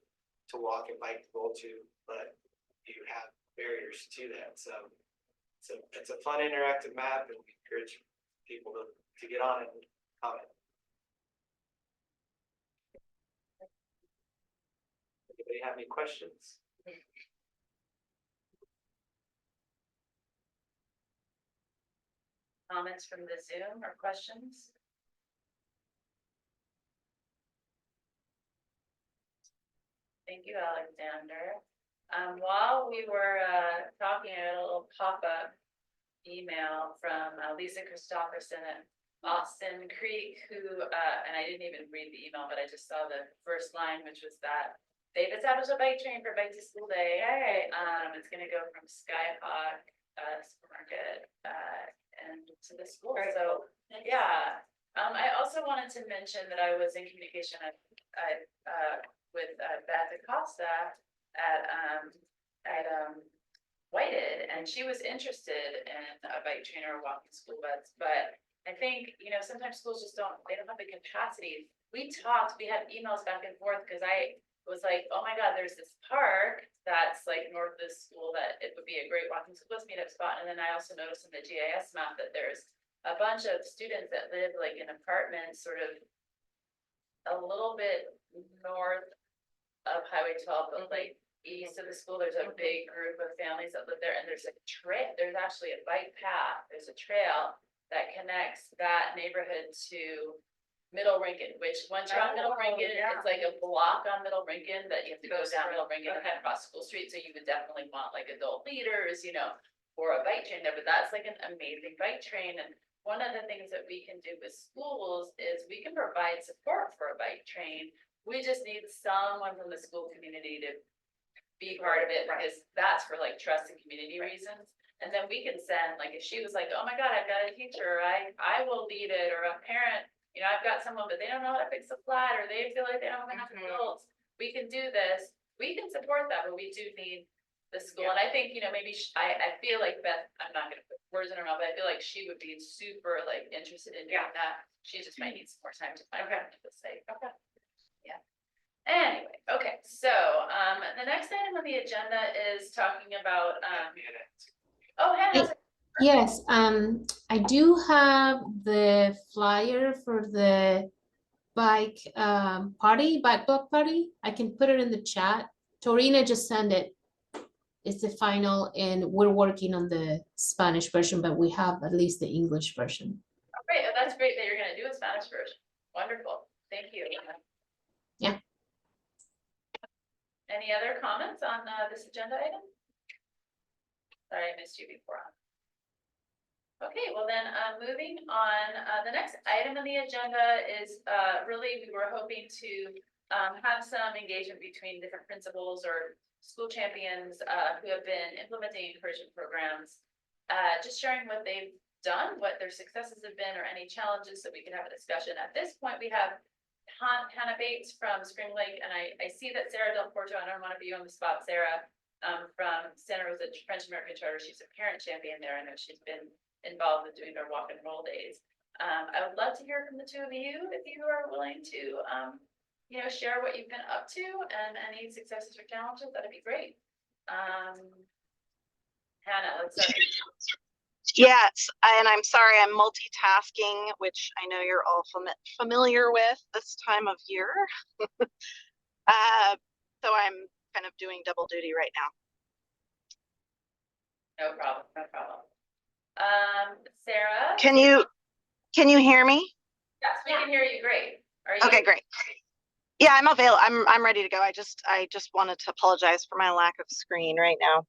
to walk and bike, roll to, but you have barriers to that. So it's a fun interactive map, and we encourage people to get on it and comment. Anybody have any questions? Comments from the Zoom or questions? Thank you, Alexander. While we were talking, I had a little pop-up email from Lisa Christopherson at Austin Creek, who, and I didn't even read the email, but I just saw the first line, which was that they've established a bike train for Bike to School Day. Hey, it's gonna go from Skyhawk Supermarket and to the school. So yeah. I also wanted to mention that I was in communication with Beth Acosta at Whited, and she was interested in a bike train or walking school bus, but I think, you know, sometimes schools just don't have the capacity. We had emails back and forth, because I was like, oh my God, there's this park that's like north of the school that it would be a great walking school bus meetup spot. And then I also noticed in the GIS map that there's a bunch of students that live like in apartments sort of a little bit north of Highway 12, but like east of the school. There's a big group of families that live there, and there's a trail. There's actually a bike path. There's a trail that connects that neighborhood to Middle Rincon, which once you're on Middle Rincon, it's like a block on Middle Rincon that you have to go down Middle Rincon and then across School Street. So you would definitely want like adult leaders, you know, or a bike train there. But that's like an amazing bike train. And one of the things that we can do with schools is we can provide support for a bike train. We just need someone from the school community to be part of it, because that's for like trust and community reasons. And then we can send, like, if she was like, oh my God, I've got a teacher, I will lead it, or a parent, you know, I've got someone, but they don't know how to fix a flat, or they feel like they don't have enough adults. We can do this. We can support that, but we do need the school. And I think, you know, maybe I feel like Beth, I'm not gonna put words in her mouth, but I feel like she would be super like interested in doing that. She just might need some more time to find out what to say. Okay. Yeah. Anyway, okay, so the next item on the agenda is talking about oh, Hannah. Yes, I do have the flyer for the bike bike block party. I can put it in the chat. Torina just sent it. It's the final, and we're working on the Spanish version, but we have at least the English version. Oh, great. Oh, that's great that you're gonna do a Spanish version. Wonderful. Thank you. Yeah. Any other comments on this agenda item? Sorry, I missed you before. Okay, well then, moving on, the next item on the agenda is really, we were hoping to have some engagement between different principals or school champions who have been implementing encouragement programs, just sharing what they've done, what their successes have been, or any challenges, so we can have a discussion. At this point, we have Hannah Bates from Spring Lake, and I see that Sarah Del Porto, I don't want to be on the spot, Sarah, from Santa Rosa French American Charter. She's a parent champion there. I know she's been involved with doing their walk and roll days. I would love to hear from the two of you if you are willing to, you know, share what you've been up to and any successes or challenges. That'd be great. Hannah, let's start. Yes, and I'm sorry, I'm multitasking, which I know you're all familiar with this time of year. So I'm kind of doing double duty right now. No problem, no problem. Sarah? Can you hear me? Yes, we can hear you, great. Are you? Okay, great. Yeah, I'm ready to go. I just wanted to apologize for my lack of screen right now.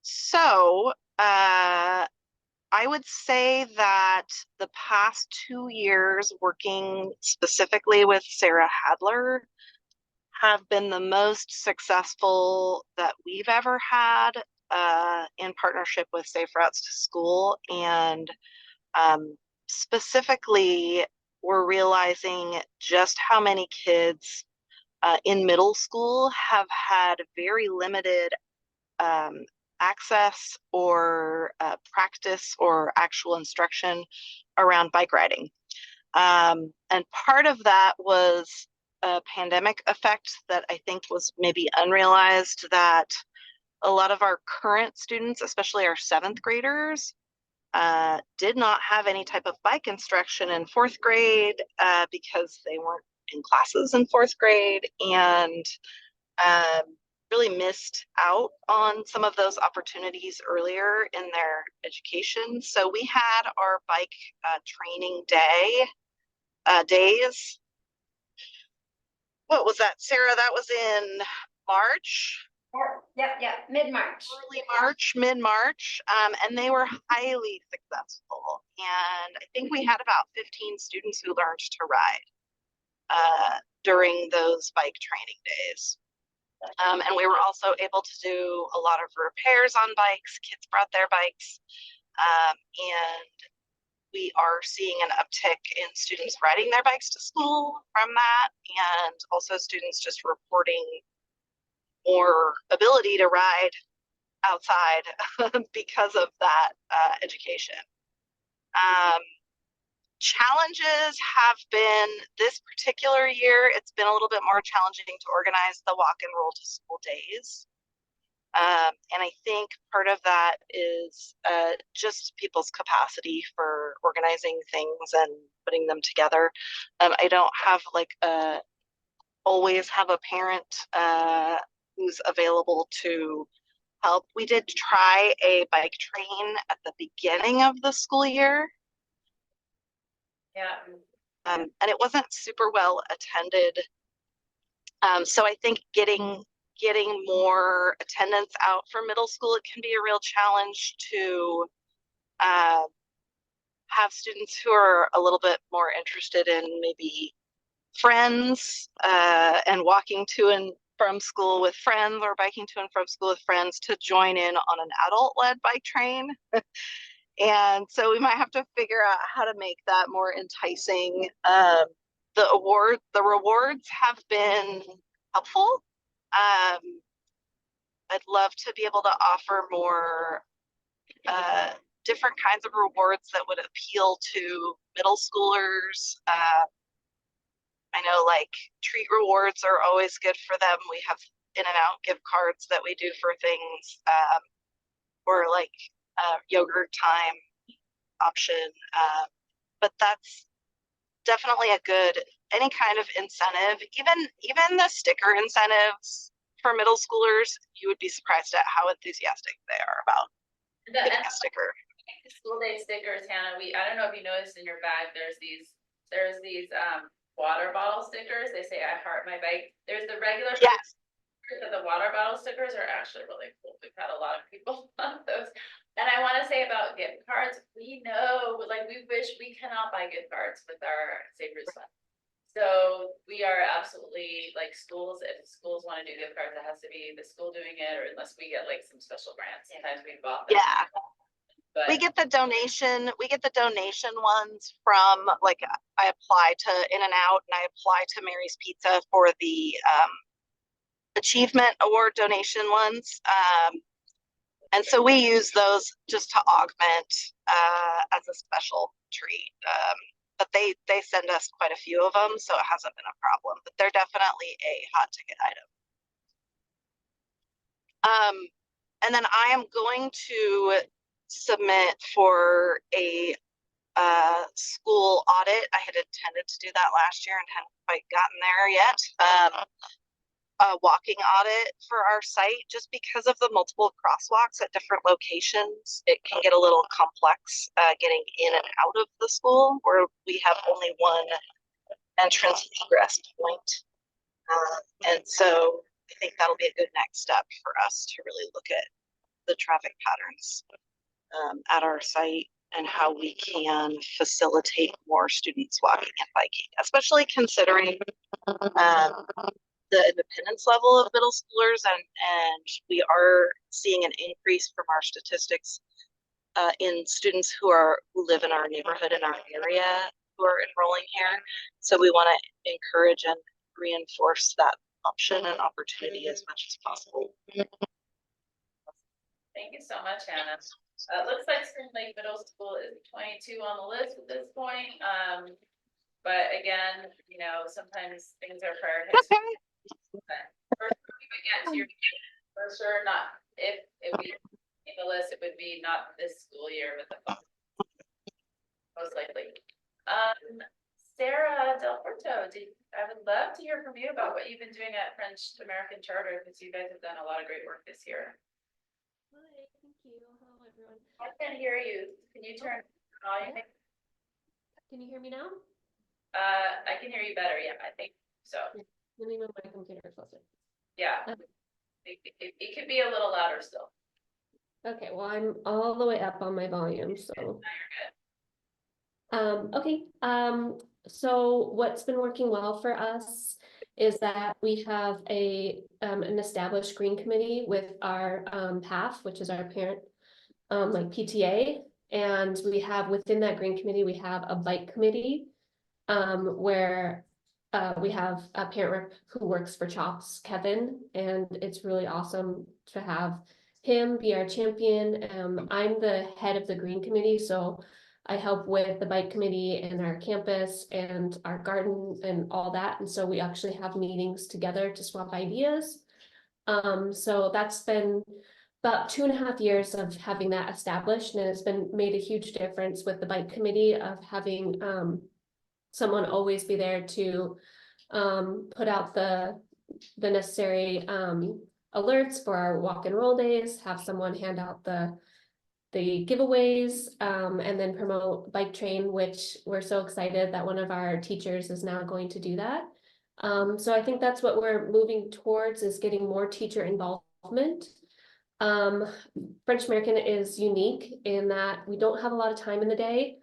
So I would say that the past 2 years working specifically with Sarah Hadler have been the most successful that we've ever had in partnership with Safe Routes to School. And specifically, we're realizing just how many kids in middle school have had very limited access or practice or actual instruction around bike riding. And part of that was a pandemic effect that I think was maybe unrealized, that a lot of our current students, especially our 7th graders, did not have any type of bike instruction in 4th grade because they weren't in classes in 4th grade, and really missed out on some of those opportunities earlier in their education. So we had our bike training days. What was that, Sarah? That was in March? Yeah, mid-March. Early March, mid-March, and they were highly successful. And I think we had about 15 students who learned to ride during those bike training days. And we were also able to do a lot of repairs on bikes. Kids brought their bikes, and we are seeing an uptick in students riding their bikes to school from that, and also students just reporting more ability to ride outside because of that education. Challenges have been, this particular year, it's been a little bit more challenging to organize the walk and roll to school days. And I think part of that is just people's capacity for organizing things and putting them together. I don't have always have a parent who's available to help. We did try a bike train at the beginning of the school year. Yeah. And it wasn't super well attended. So I think getting more attendance out for middle school, it can be a real challenge to have students who are a little bit more interested in maybe friends and walking to and from school with friends, or biking to and from school with friends, to join in on an adult-led bike train. And so we might have to figure out how to make that more enticing. The rewards have been helpful. I'd love to be able to offer more different kinds of rewards that would appeal to middle schoolers. I know treat rewards are always good for them. We have in and out gift cards that we do for things, or yogurt time option. But that's definitely a good, any kind of incentive, even the sticker incentives for middle schoolers, you would be surprised at how enthusiastic they are about getting a sticker. School day stickers, Hannah, I don't know if you noticed in your bag, there's these water bottle stickers. They say I heart my bike. There's the regular. Yes. The water bottle stickers are actually really cool. We've had a lot of people want those. And I want to say about gift cards, we know, we wish we cannot buy gift cards with our Safe Routes Fund. So we are absolutely schools, if schools want to do gift cards, it has to be the school doing it, or unless we get some special grants. Sometimes we bought them. Yeah. But we get the donation ones from I apply to In and Out, and I apply to Mary's Pizza for the Achievement Award donation ones. And so we use those just to augment as a special treat. But they send us quite a few of them, so it hasn't been a problem, but they're definitely a hot ticket item. And then I am going to submit for a school audit. I had intended to do that last year and hadn't quite gotten there yet. A walking audit for our site, just because of the multiple crosswalks at different locations. It can get a little complex getting in and out of the school, where we have only one entrance egress point. And so I think that'll be a good next step for us to really look at the traffic patterns at our site and how we can facilitate more students walking and biking, especially considering the independence level of middle schoolers, and we are seeing an increase from our statistics in students who live in our neighborhood, in our area, who are enrolling here. So we want to encourage and reinforce that option and opportunity as much as possible. Thank you so much, Hannah. Looks like Spring Lake Middle School is 22 on the list at this point. But again, you know, sometimes things are prioritized. For sure, not if we in the list, it would be not this school year, but the most likely. Sarah Del Porto, I would love to hear from you about what you've been doing at French American Charter, because you guys have done a lot of great work this year. Hi, thank you. Hello, everyone. I can't hear you. Can you turn volume? Can you hear me now? I can hear you better. Yeah, I think so. Let me move my computer closer. Yeah. It could be a little louder still. Okay, well, I'm all the way up on my volume, so. Now you're good. Okay, so what's been working well for us is that we have an established green committee with our PAF, which is our parent like PTA, and we have within that green committee, we have a bike committee where we have a parent rep who works for CHOPS, Kevin, and it's really awesome to have him be our champion. I'm the head of the green committee, so I help with the bike committee and our campus and our garden and all that. And so we actually have meetings together to swap ideas. So that's been about 2.5 years of having that established, and it's been made a huge difference with the bike committee of having someone always be there to put out the necessary alerts for our walk and roll days, have someone hand out the giveaways, and then promote bike train, which we're so excited that one of our teachers is now going to do that. So I think that's what we're moving towards, is getting more teacher involvement. French American is unique in that we don't have a lot of time in the day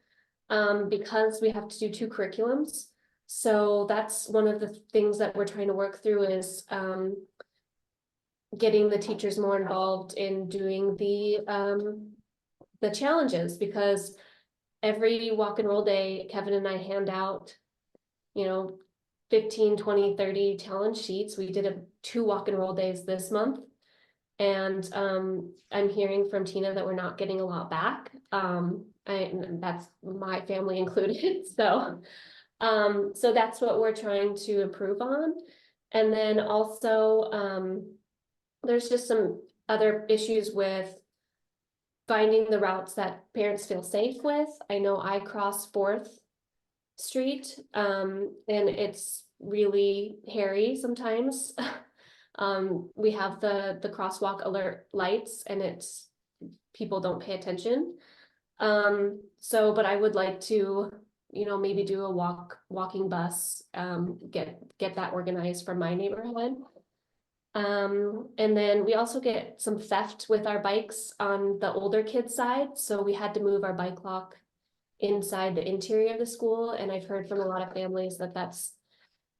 because we have to do 2 curriculums. So that's one of the things that we're trying to work through, is getting the teachers more involved in doing the challenges, because every walk and roll day, Kevin and I hand out, 15, 20, 30 challenge sheets. We did 2 walk and roll days this month. And I'm hearing from Tina that we're not getting a lot back. That's my family included. So that's what we're trying to improve on. And then also, there's just some other issues with finding the routes that parents feel safe with. I know I cross 4th Street, and it's really hairy sometimes. We have the crosswalk alert lights, and people don't pay attention. But I would like to, maybe do a walking bus, get that organized for my neighborhood. And then we also get some theft with our bikes on the older kids' side. So we had to move our bike lock inside the interior of the school. And I've heard from a lot of families that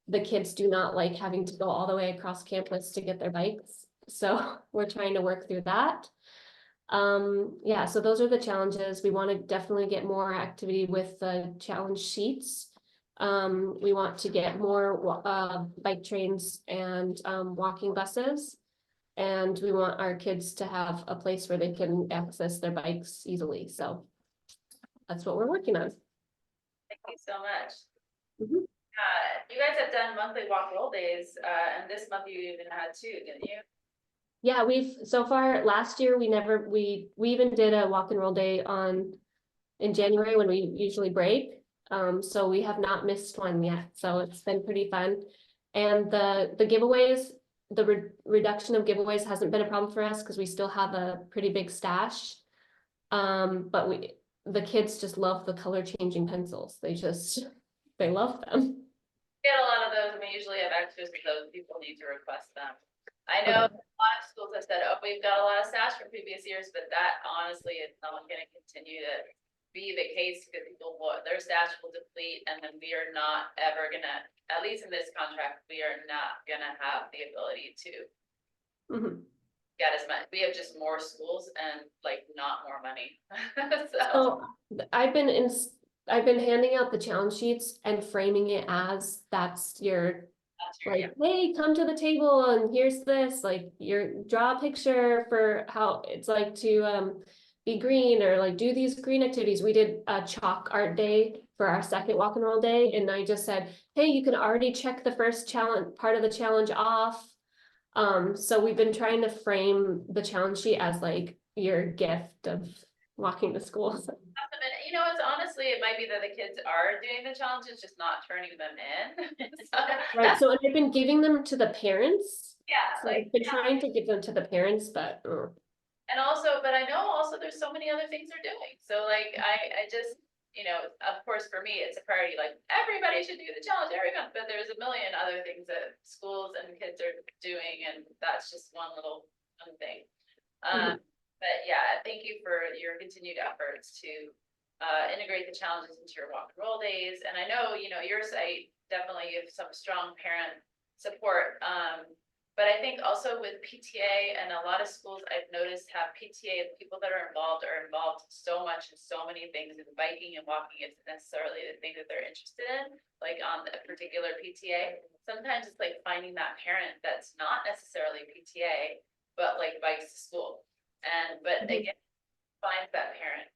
the kids do not like having to go all the way across campus to get their bikes. So we're trying to work through that. Yeah, so those are the challenges. We want to definitely get more activity with the challenge sheets. We want to get more bike trains and walking buses, and we want our kids to have a place where they can access their bikes easily. So that's what we're working on. Thank you so much. Mhm. You guys have done monthly walk roll days, and this month you even had 2, didn't you? Yeah, so far, last year, we even did a walk and roll day in January when we usually break. So we have not missed one yet, so it's been pretty fun. And the giveaways, the reduction of giveaways hasn't been a problem for us because we still have a pretty big stash. But the kids just love the color changing pencils. They love them. Get a lot of those, and we usually have extras of those, people need to request them. I know a lot of schools have said, oh, we've got a lot of stash from previous years, but that honestly is not gonna continue to be the case, because people their stash will deplete, and then we are not ever gonna, at least in this contract, we are not gonna have the ability to get as much. We have just more schools and like not more money. So I've been handing out the challenge sheets and framing it as that's your like, hey, come to the table and here's this, like, draw a picture for how it's like to be green, or like do these green activities. We did a chalk art day for our second walk and roll day, and I just said, hey, you can already check the first part of the challenge off. So we've been trying to frame the challenge sheet as like your gift of walking to school. You know, it's honestly, it might be that the kids are doing the challenges, just not turning them in. Right, so I've been giving them to the parents. Yeah, So I've been trying to give them to the parents, but. And also, but I know also there's so many other things they're doing. So like, I just, you know, of course, for me, it's a priority, like everybody should do the challenge every month, but there's a million other things that schools and kids are doing, and that's just one little thing. But yeah, thank you for your continued efforts to integrate the challenges into your walk and roll days. And I know, you know, your site definitely have some strong parent support. But I think also with PTA, and a lot of schools I've noticed have PTA, the people that are involved so much in so many things, and biking and walking isn't necessarily the thing that they're interested in, like on a particular PTA. Sometimes it's like finding that parent that's not necessarily PTA, but like bikes to school. But again, finds that parent.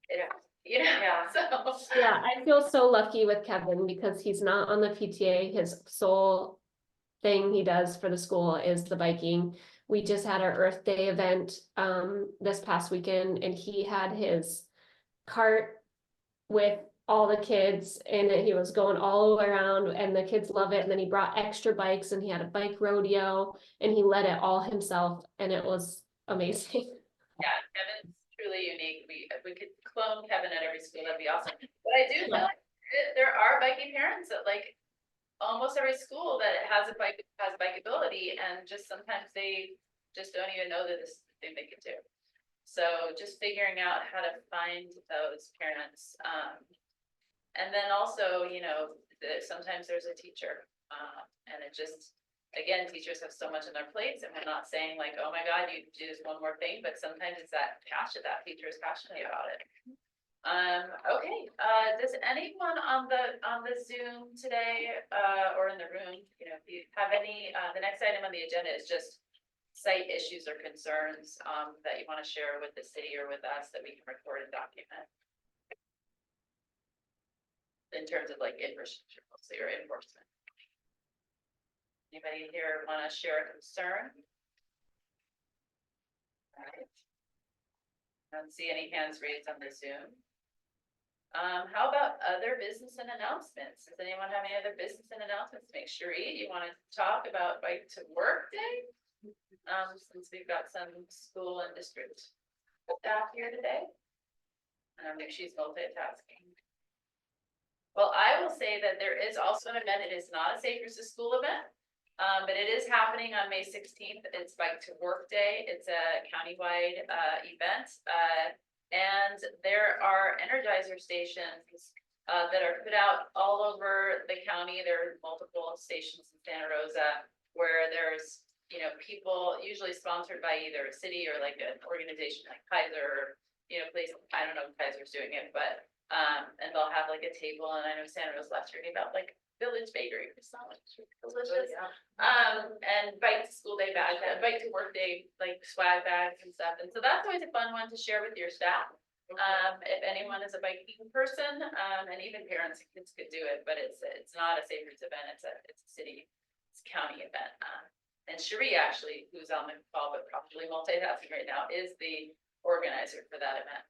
You know, so. Yeah, I feel so lucky with Kevin because he's not on the PTA. His sole thing he does for the school is the biking. We just had our Earth Day event this past weekend, and he had his cart with all the kids, and he was going all the way around, and the kids love it. And then he brought extra bikes, and he had a bike rodeo, and he led it all himself, and it was amazing. Yeah, Kevin's truly unique. If we could clone Kevin at every school, that'd be awesome. But I do feel like there are biking parents at like almost every school that has bikeability, and just sometimes they just don't even know that this is the thing they can do. So just figuring out how to find those parents. And then also, you know, sometimes there's a teacher, and it just, again, teachers have so much on their plates, and we're not saying like, oh my God, you do this one more thing, but sometimes it's that passion, that teacher is passionate about it. Okay, does anyone on the Zoom today, or in the room, you know, if you have any, the next item on the agenda is just site issues or concerns, that you want to share with the city or with us that we can record and document? In terms of like infrastructure, mostly, or enforcement. Anybody here want to share a concern? All right. I don't see any hands raised on the Zoom. How about other business and announcements? Does anyone have any other business and announcements? Make sure you want to talk about Bike to Work Day. Since we've got some school and district staff here today. I think she's multitasking. Well, I will say that there is also an event. It is not a Safe Routes to School event, but it is happening on May 16th. It's Bike to Work Day. It's a countywide event. And there are energizer stations that are put out all over the county. There are multiple stations in Santa Rosa where there's, you know, people usually sponsored by either a city or like an organization like Kaiser, you know, place. I don't know if Kaiser's doing it, but and they'll have like a table. And I know Santa Rosa last year gave out like Village Bakery for sandwich, delicious. And Bike to School Day bags, Bike to Work Day, like swag bags and stuff. And so that's always a fun one to share with your staff. If anyone is a biking person, and even parents and kids could do it, but it's not a Safe Routes event. It's a county event. And Cherie actually, who's on the call, but probably multitasking right now, is the organizer for that event.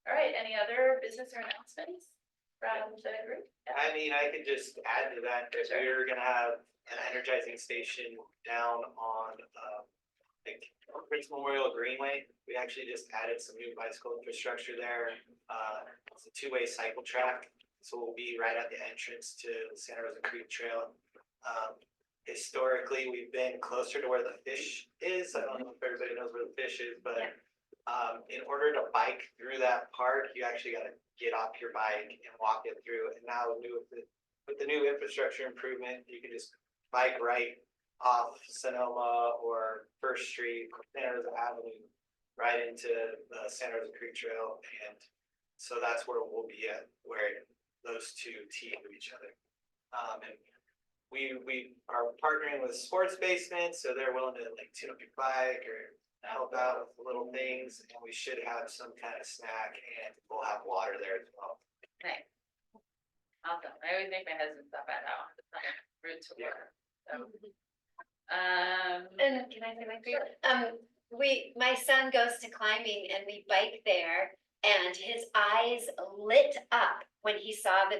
All right, any other business or announcements from the group? I mean, I could just add to that, that we're gonna have an energizing station down on, like, Prince Memorial Greenway. We actually just added some new bicycle infrastructure there. It's a two-way cycle track, so we'll be right at the entrance to Santa Rosa Creek Trail. Historically, we've been closer to where the fish is. I don't know if everybody knows where the fish is, but in order to bike through that park, you actually got to get off your bike and walk it through. And now with the new infrastructure improvement, you can just bike right off Sonoma or First Street, Santa Rosa Avenue, right into the Santa Rosa Creek Trail. And so that's where we'll be at, where those two tee to each other. And we are partnering with Sports Basement, so they're willing to like tune up your bike or help out with little things, and we should have some kind of snack, and we'll have water there as well. Nice. Awesome. I always make my husband stop at now. It's on the route to work. So, And can I say my favorite? My son goes to climbing and we bike there, and his eyes lit up when he saw the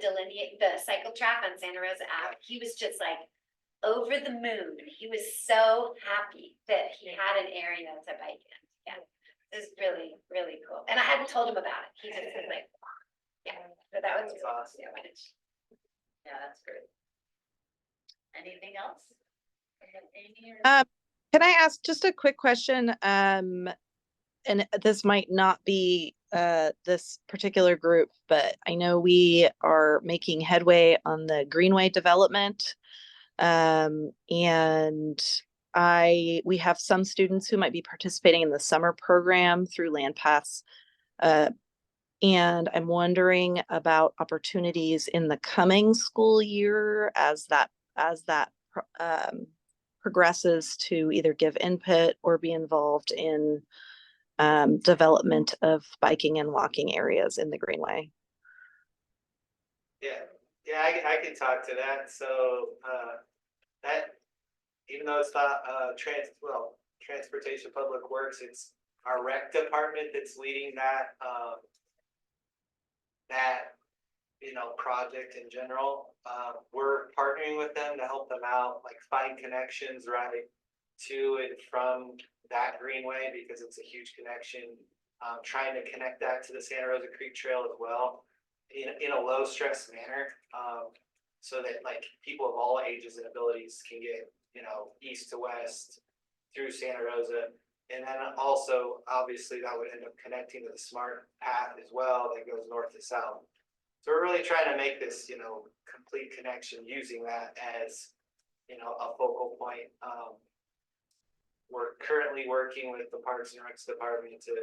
cycle track on Santa Rosa Ave. He was just like over the moon. He was so happy that he had an area to bike in. Yeah, it was really, really cool. And I hadn't told him about it. He just was like, yeah, but that was That's really awesome. yeah, that's great. Anything else? Amy or- Can I ask just a quick question? And this might not be this particular group, but I know we are making headway on the Greenway development. And we have some students who might be participating in the summer program through LandPass. And I'm wondering about opportunities in the coming school year as that progresses to either give input or be involved in development of biking and walking areas in the Greenway. Yeah, I can talk to that. So that, even though it's not Transportation Public Works, it's our rec department that's leading that project in general. We're partnering with them to help them out, like find connections right to and from that Greenway, because it's a huge connection. Trying to connect that to the Santa Rosa Creek Trail as well in a low stress manner, so that like people of all ages and abilities can get, east to west through Santa Rosa. And then also, obviously, that would end up connecting to the smart path as well that goes north to south. So we're really trying to make this, complete connection using that as, a focal point. We're currently working with the Parks and Recs department to,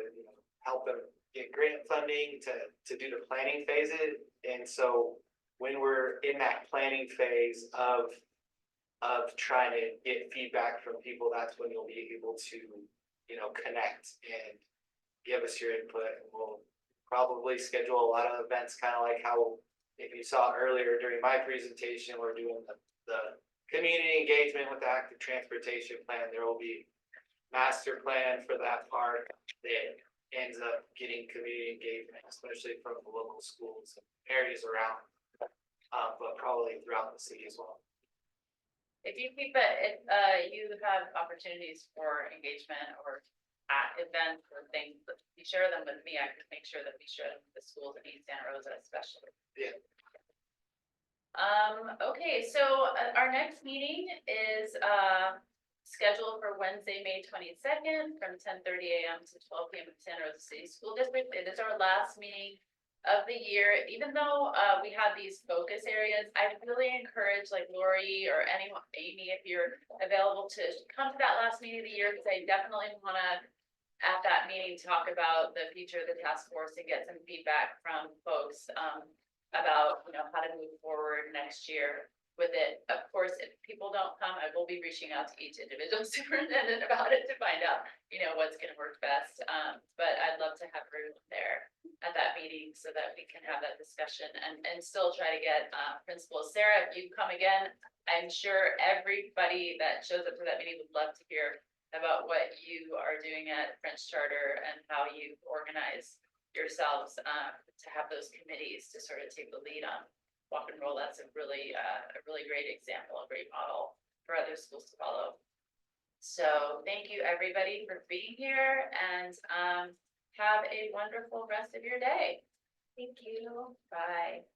help them get grant funding to do the planning phases. And so when we're in that planning phase of trying to get feedback from people, that's when you'll be able to, connect and give us your input. And we'll probably schedule a lot of events, kind of like how, if you saw earlier during my presentation, we're doing the community engagement with the active transportation plan. There will be master plan for that park that ends up getting community engagement, especially from the local schools and areas around, but probably throughout the city as well. If you keep it, if you have opportunities for engagement or at events or things, but you share them with me, I can make sure that we share them with the schools in East Santa Rosa especially. Yeah. Okay, so our next meeting is scheduled for Wednesday, May 22nd from 10:30 a.m. to 12 p.m. in Santa Rosa City School District. It is our last meeting of the year. Even though we have these focus areas, I really encourage like Lori or anyone, Amy, if you're available to come to that last meeting of the year, because I definitely want to at that meeting talk about the future of the task force and get some feedback from folks about how to move forward next year. with it. Of course, if people don't come, I will be reaching out to each individual superintendent about it to find out, you know, what's gonna work best. But I'd love to have everyone there at that meeting so that we can have that discussion and still try to get, principals. Sarah, if you come again, I'm sure everybody that shows up to that meeting would love to hear about what you are doing at French Charter and how you organize yourselves, to have those committees to sort of take the lead on walk and roll. That's a really great example, a great model for other schools to follow. So thank you, everybody, for being here, and have a wonderful rest of your day. Thank you. Bye.